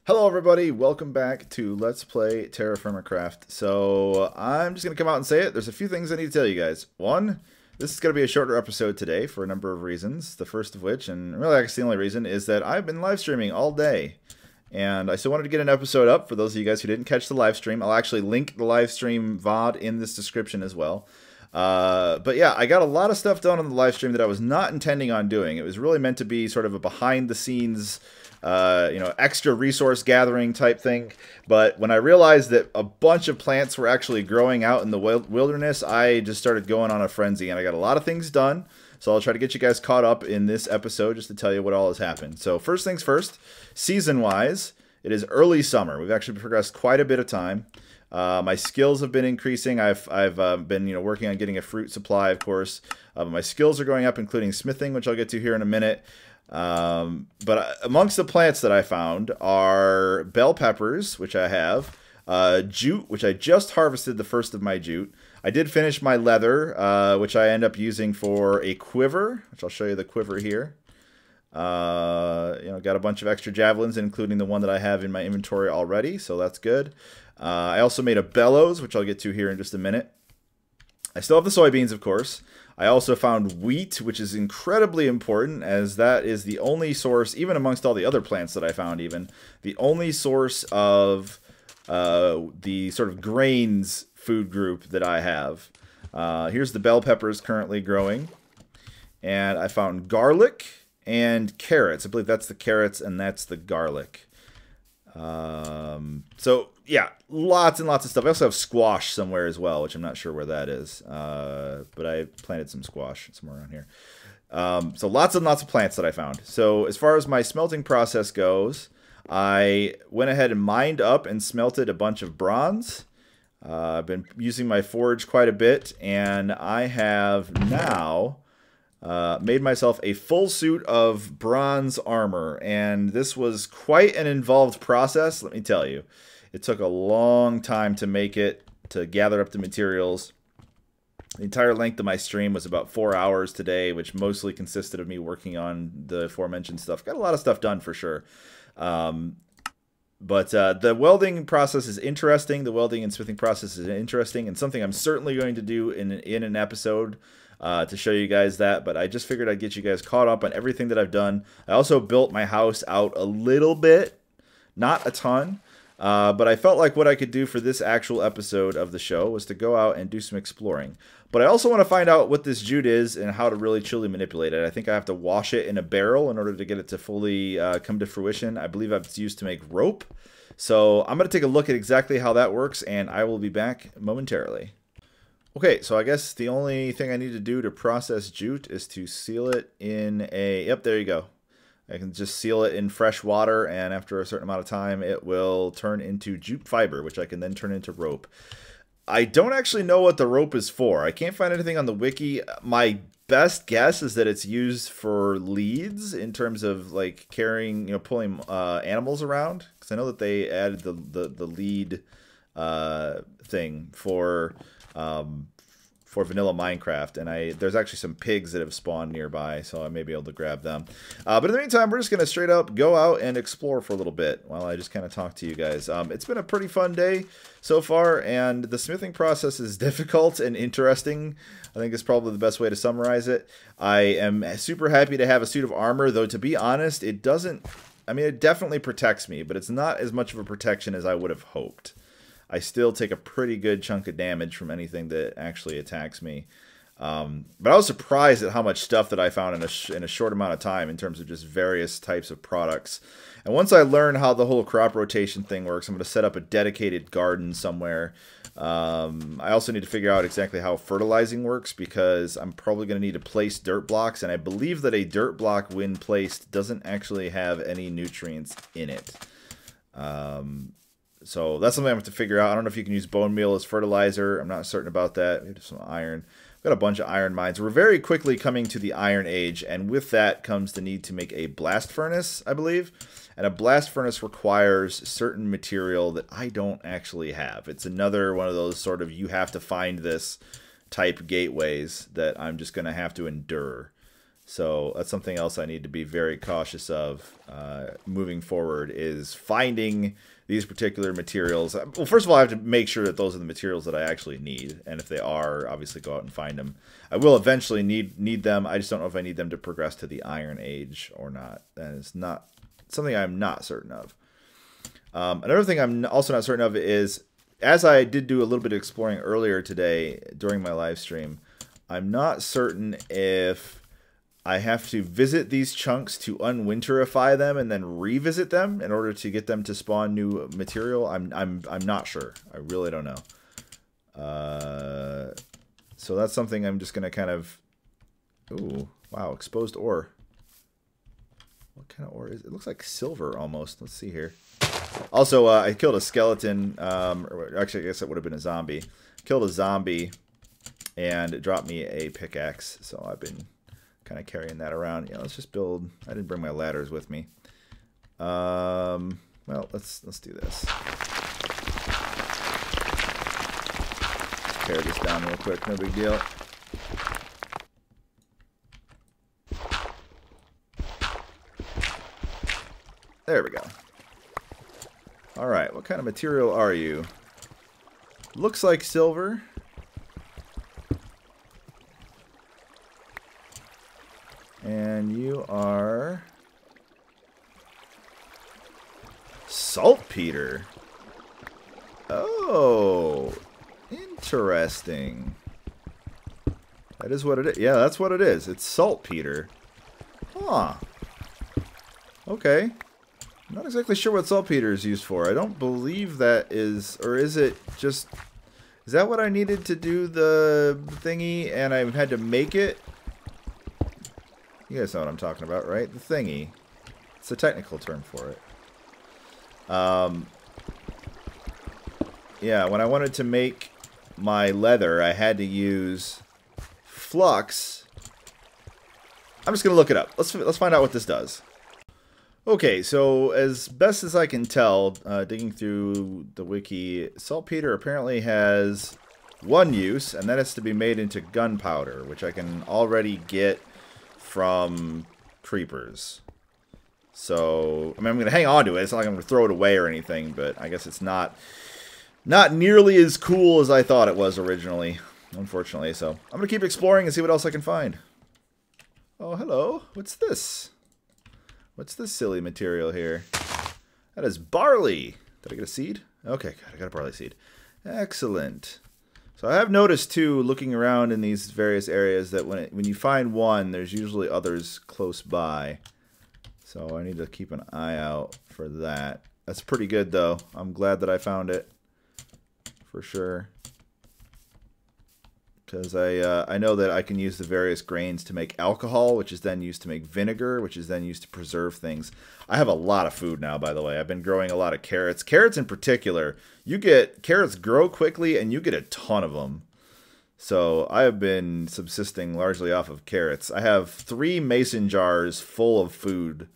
Hello everybody, welcome back to Let's Play TerraFirmaCraft. So, I'm just going to come out and say it. There's a few things I need to tell you guys. One, this is going to be a shorter episode today for a number of reasons. The first of which, and really I guess the only reason, is that I've been live streaming all day. And I still wanted to get an episode up for those of you guys who didn't catch the live stream. I'll actually link the live stream VOD in this description as well. But yeah, I got a lot of stuff done on the live stream that I was not intending on doing. It was really meant to be sort of a behind the scenes extra resource gathering type thing. But when I realized that a bunch of plants were actually growing out in the wilderness, I just started going on a frenzy, and I got a lot of things done. So I'll try to get you guys caught up in this episode just to tell you what all has happened. So first things first, season-wise, it is early summer. We've actually progressed quite a bit of time. My skills have been increasing. I've been working on getting a fruit supply, of course. My skills are going up, including smithing, which I'll get to here in a minute. But amongst the plants that I found are bell peppers, which I have, jute, which I just harvested the first of my jute. I did finish my leather, which I end up using for a quiver, which I'll show you the quiver here. Got a bunch of extra javelins, including the one that I have in my inventory already, so that's good. I also made a bellows, which I'll get to here in just a minute. I still have the soybeans, of course. I also found wheat, which is incredibly important, as that is the only source, even amongst all the other plants that I found even, the only source of the sort of grains food group that I have. Here's the bell peppers currently growing. And I found garlic and carrots. I believe that's the carrots and that's the garlic. So yeah, lots and lots of stuff. I also have squash somewhere as well, which I'm not sure where that is. But I planted some squash somewhere around here. So lots and lots of plants that I found. So as far as my smelting process goes, I went ahead and mined up and smelted a bunch of bronze. I've been using my forge quite a bit, and I have now made myself a full suit of bronze armor, and this was quite an involved process, let me tell you. It took a long time to make it, to gather up the materials. The entire length of my stream was about 4 hours today, which mostly consisted of me working on the aforementioned stuff. Got a lot of stuff done for sure. But the welding process is interesting. The welding and smithing process is interesting, and something I'm certainly going to do in an episode to show you guys that. But I just figured I'd get you guys caught up on everything that I've done. I also built my house out a little bit, not a ton. But I felt like what I could do for this actual episode of the show was to go out and do some exploring. But I also want to find out what this jute is and how to really truly manipulate it. I think I have to wash it in a barrel in order to get it to fully come to fruition. I believe it's used to make rope. So I'm going to take a look at exactly how that works, and I will be back momentarily. Okay, so I guess the only thing I need to do to process jute is to seal it in a... Yep, there you go. I can just seal it in fresh water, and after a certain amount of time, it will turn into jute fiber, which I can then turn into rope. I don't actually know what the rope is for. I can't find anything on the wiki. My best guess is that it's used for leads in terms of like carrying, pulling animals around. Because I know that they added the lead thing for vanilla Minecraft, and there's actually some pigs that have spawned nearby, so I may be able to grab them. But in the meantime, we're just going to straight up go out and explore for a little bit while I just kind of talk to you guys. It's been a pretty fun day so far, and the smithing process is difficult and interesting. I think it's probably the best way to summarize it. I am super happy to have a suit of armor, though to be honest, it doesn't... I mean, it definitely protects me, but it's not as much of a protection as I would have hoped. I still take a pretty good chunk of damage from anything that actually attacks me. But I was surprised at how much stuff that I found in a short amount of time in terms of just various types of products. And once I learn how the whole crop rotation thing works, I'm going to set up a dedicated garden somewhere. I also need to figure out exactly how fertilizing works, because I'm probably going to need to place dirt blocks. And I believe that a dirt block, when placed, doesn't actually have any nutrients in it. So that's something I have to figure out. I don't know if you can use bone meal as fertilizer. I'm not certain about that. We have some iron. We've got a bunch of iron mines. We're very quickly coming to the Iron Age, and with that comes the need to make a blast furnace, I believe. And a blast furnace requires certain material that I don't actually have. It's another one of those sort of you have to find this type gateways that I'm just going to have to endure. So that's something else I need to be very cautious of moving forward, is finding these particular materials. Well, first of all, I have to make sure that those are the materials that I actually need. And if they are, obviously go out and find them. I will eventually need them. I just don't know if I need them to progress to the Iron Age or not. That is not something I'm not certain of. Another thing I'm also not certain of is, as I did do a little bit of exploring earlier today during my live stream, I'm not certain if I have to visit these chunks to unwinterify them and then revisit them in order to get them to spawn new material. I'm not sure. I really don't know. So that's something I'm just gonna kind of. Ooh, wow! Exposed ore. What kind of ore is it? It looks like silver almost. Let's see here. Also, I killed a skeleton. Or actually, I guess it would have been a zombie. Killed a zombie, and it dropped me a pickaxe. So I've been kind of carrying that around. Yeah, let's just build. I didn't bring my ladders with me. Well, let's do this. Tear this down real quick. No big deal. There we go. All right, what kind of material are you? Looks like silver. And you are saltpeter. Oh, interesting. That is what it is. Yeah, that's what it is. It's saltpeter. Huh. Okay. I'm not exactly sure what saltpeter is used for. I don't believe that is, or is it just, is that what I needed to do the thingy and I had to make it? You guys know what I'm talking about, right? The thingy. It's a technical term for it. Yeah, when I wanted to make my leather, I had to use flux. I'm just going to look it up. Let's find out what this does. Okay, so as best as I can tell, digging through the wiki, saltpeter apparently has one use, and that is to be made into gunpowder, which I can already get from creepers. So, I mean, I'm going to hang on to it. It's not like I'm going to throw it away or anything, but I guess it's not nearly as cool as I thought it was originally, unfortunately. So, I'm going to keep exploring and see what else I can find. Oh, hello. What's this? What's this silly material here? That is barley. Did I get a seed? Okay, good. I got a barley seed. Excellent. So I have noticed, too, looking around in these various areas, that when you find one, there's usually others close by. So I need to keep an eye out for that. That's pretty good, though. I'm glad that I found it. For sure. Because I know that I can use the various grains to make alcohol, which is then used to make vinegar, which is then used to preserve things. I have a lot of food now, by the way. I've been growing a lot of carrots. Carrots in particular. Carrots grow quickly, and you get a ton of them. So I have been subsisting largely off of carrots. I have 3 mason jars full of food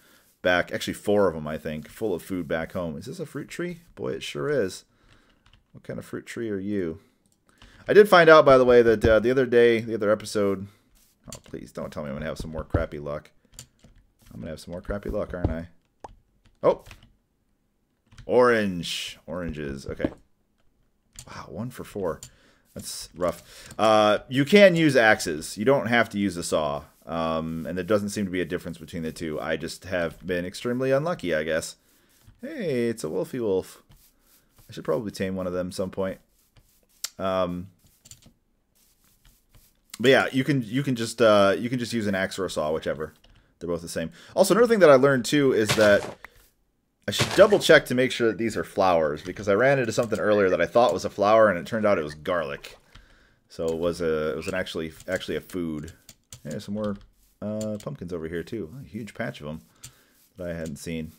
back. Actually, 4 of them, I think, full of food back home. Is this a fruit tree? Boy, it sure is. What kind of fruit tree are you? I did find out, by the way, that the other episode... Oh, please, don't tell me I'm going to have some more crappy luck. I'm going to have some more crappy luck, aren't I? Oh! Orange. Oranges. Okay. Wow, 1 for 4. That's rough. You can use axes. You don't have to use a saw. And there doesn't seem to be a difference between the two. I just have been extremely unlucky, I guess. Hey, it's a wolfy wolf. I should probably tame one of them at some point. But yeah, you can just use an axe or a saw, whichever. They're both the same. Also, another thing that I learned too is that I should double check to make sure that these are flowers, because I ran into something earlier that I thought was a flower and it turned out it was garlic. So it was actually a food. There's some more pumpkins over here too. A huge patch of them that I hadn't seen.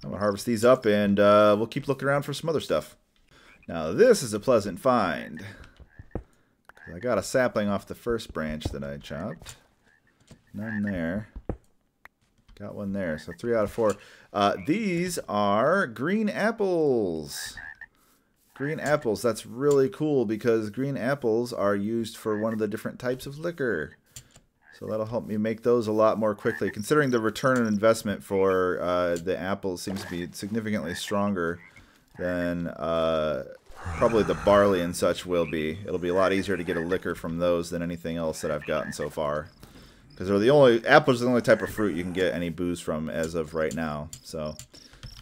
I'm gonna harvest these up and we'll keep looking around for some other stuff. Now this is a pleasant find. I got a sapling off the first branch that I chopped. None there. Got one there. So 3 out of 4. These are green apples. Green apples. That's really cool because green apples are used for one of the different types of liquor. So that'll help me make those a lot more quickly. Considering the return on investment for the apples seems to be significantly stronger than probably the barley and such will be. It'll be a lot easier to get a liquor from those than anything else that I've gotten so far. Because they're the only, apples are the only type of fruit you can get any booze from as of right now. So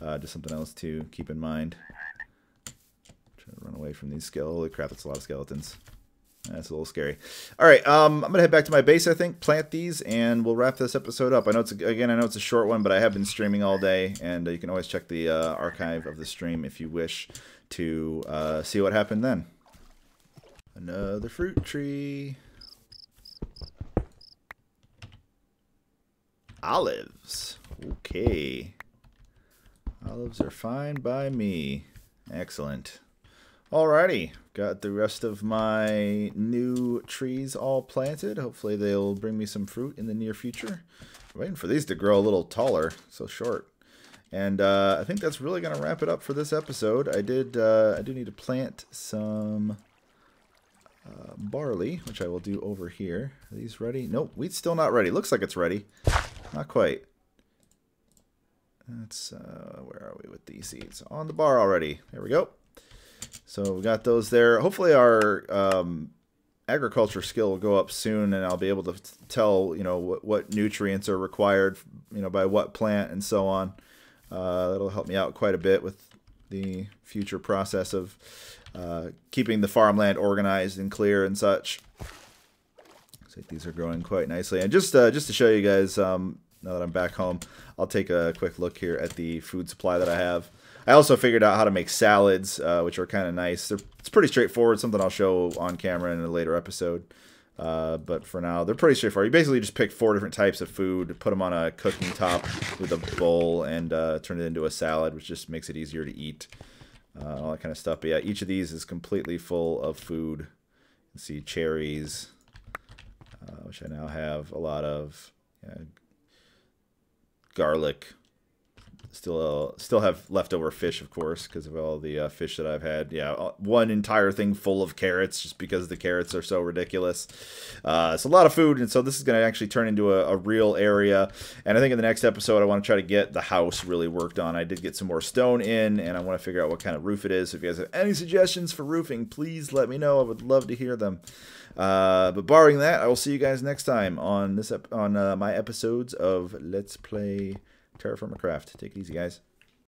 just something else to keep in mind. Try to run away from these skeletons. Holy crap, that's a lot of skeletons. That's a little scary. All right, I'm gonna head back to my base. I think plant these, and we'll wrap this episode up. I know it's a short one, but I have been streaming all day, and you can always check the archive of the stream if you wish to see what happened then. Another fruit tree. Olives. Okay. Olives are fine by me. Excellent. Alrighty, got the rest of my new trees all planted. Hopefully they'll bring me some fruit in the near future. I'm waiting for these to grow a little taller, so short. And I think that's really going to wrap it up for this episode. I do need to plant some barley, which I will do over here. Are these ready? Nope, wheat's still not ready. Looks like it's ready. Not quite. That's, where are we with these seeds? On the bar already. There we go. So we got those there. Hopefully our agriculture skill will go up soon, and I'll be able to tell, you know, what nutrients are required, you know, by what plant and so on. That'll help me out quite a bit with the future process of keeping the farmland organized and clear and such. Looks like these are growing quite nicely. And just to show you guys, now that I'm back home, I'll take a quick look here at the food supply that I have. I also figured out how to make salads, which are kind of nice. It's pretty straightforward, something I'll show on camera in a later episode. But for now, they're pretty straightforward. You basically just pick 4 different types of food, put them on a cooking top with a bowl, and turn it into a salad, which just makes it easier to eat. All that kind of stuff. But yeah, each of these is completely full of food. You can see cherries, which I now have a lot of. Garlic. Still have leftover fish, of course, because of all the fish that I've had. Yeah, one entire thing full of carrots, just because the carrots are so ridiculous. It's a lot of food, and so this is going to actually turn into a real area. And I think in the next episode, I want to try to get the house really worked on. I did get some more stone in, and I want to figure out what kind of roof it is. So if you guys have any suggestions for roofing, please let me know. I would love to hear them. But barring that, I will see you guys next time on my episodes of Let's Play TerraFirmaCraft. Take it easy, guys.